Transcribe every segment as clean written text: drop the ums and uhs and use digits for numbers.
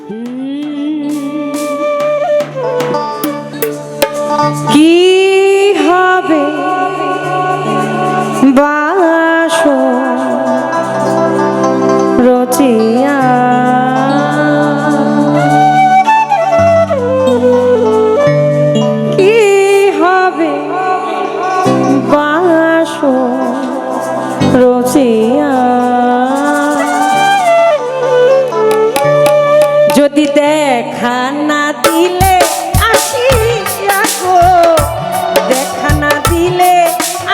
কি হবে বাসর রচিয়া কি হবে বাসর রচিয়া যদি দেখা না দিলে আসিয়া গো, দেখা না দিলে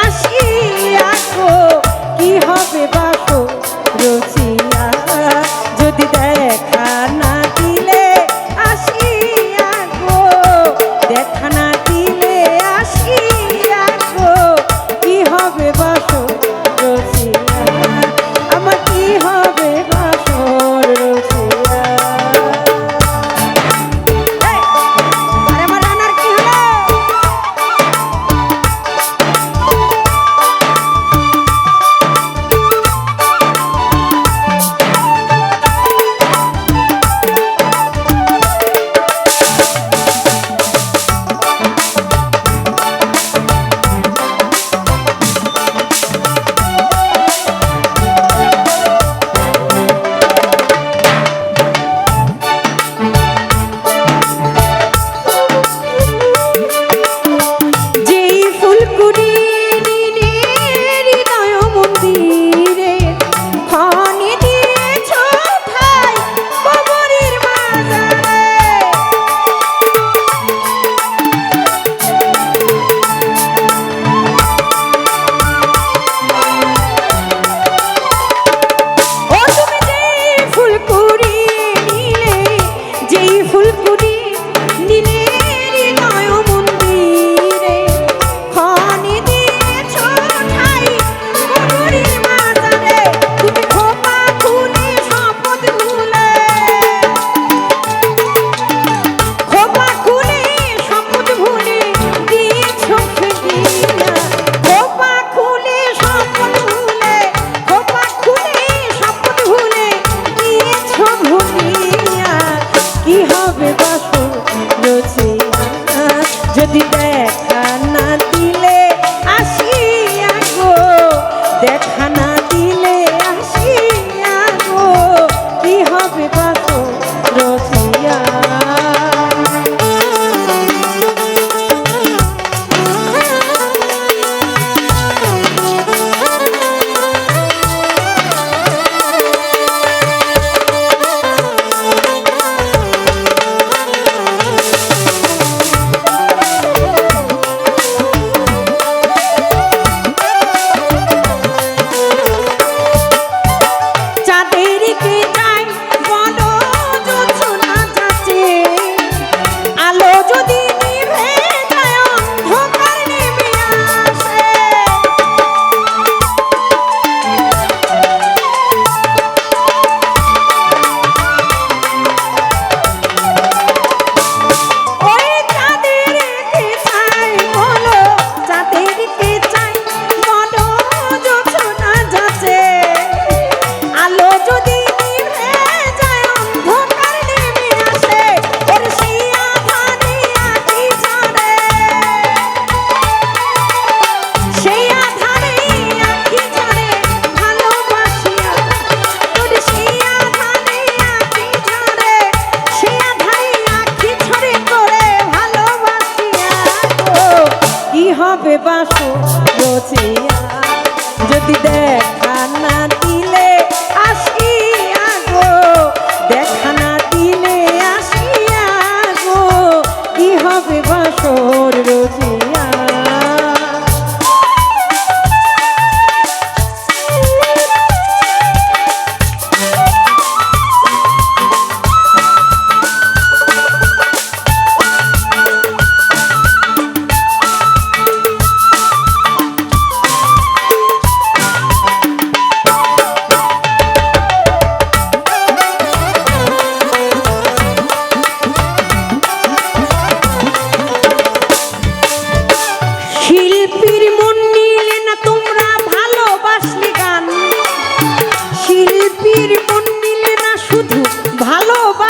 আসিয়া গো, কি হবে বাসর রচিয়া যদি দেখা না দিলে আসিয়া গো, দেখা না দিলে আসিয়া গো, কি হবে বাসর রচিয়া আমার কি হবে বাসর রচিয়া। যদি দেখা না দিলে আসিয়া গো, দেখা না দিলে আসিয়া গো, কি হবে বাসর রচিয়া। হবে বাসর রচিয়া যদি দেখা না দিলে আসিয়া গো, দেখা না দিলে আসিয়া গো, কি হবে বাসর রচিয়া।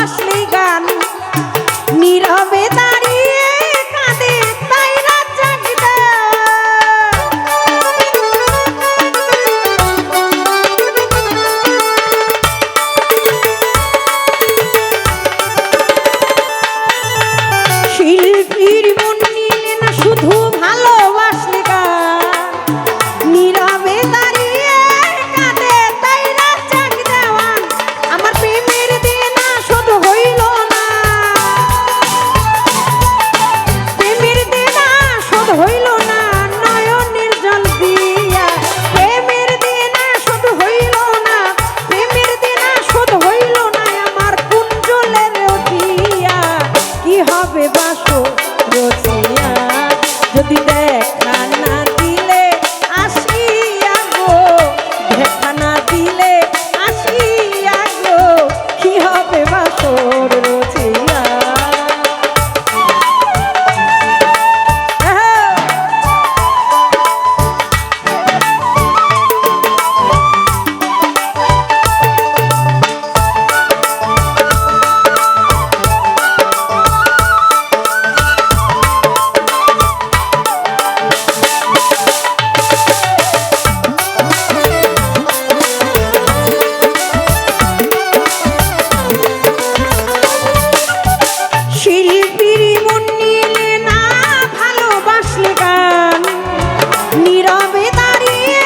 ভালোবাসলি গান নীরবে দাঁড়িয়ে কাঁদে তাই রাত জাগিতে শিল্পীর মন নিলে না শুধু ভালোবাসলি গান নীরবে দাঁড়িয়ে কাঁদে তাই রাত জাগি দেওয়ান আমার প্রেমের দিন শোধ হইল না প্রেমের দিন শোধ হইল না নয়নের জল দিয়া প্রেমের দিন শোধ হইল না প্রেমের দিন শোধ হইল না আমার কুঞ্জলের উঠিয়া কি হবে বাসো রচিয়া যদি দেখা না দিলে আসিয়া গো দেখা না দিলে আসিয়া গো কি হবে বাসর রচিয়া শিল্পীর মন নিলে না ভালোবাসলে গান নীরবে দাঁড়িয়ে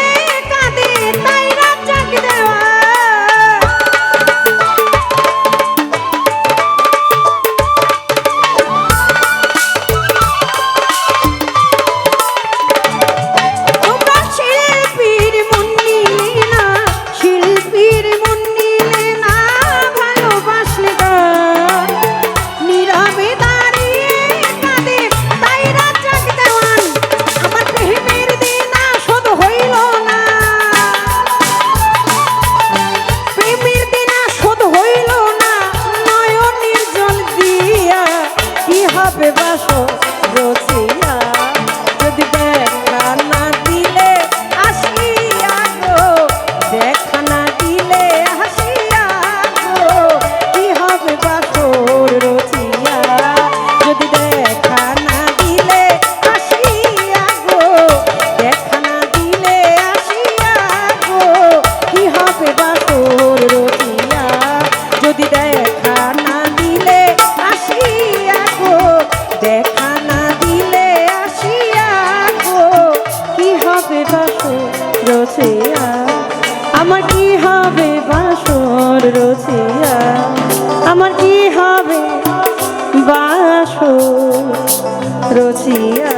কাঁদে তাই রাত জাগি দেওয়া তোমরা শিল্পীর মন নিলে না শিল্পীর মন নিলে না ভালোবাসলে গান নীরবে দাঁড়িয়ে কাঁদে তাই রাত জাগি দেওয়ান আমার প্রেমের দিন শোধ হইল না প্রেমের দিন শোধ হইল না নয়নের জল দিয়া কি হবে বাসো রচিয়া যদি দেখা না দিলে আসিয়া গো দেখা না দিলে হাসিয়া গো কি হবে বাসর রচিয়া যদি দেখা না দিলে আসিয়া গো দেখা না দিলে আসিয়া গো কি হবে বাসর রচিয়া যদি দেখা না দিলে আসিয়া গো দেখা না দিলে আসিয়া গো কি হবে বাসর রচিয়া আমার কি হবে বাসর রচিয়া আমার কি হবে বাসর রচিয়া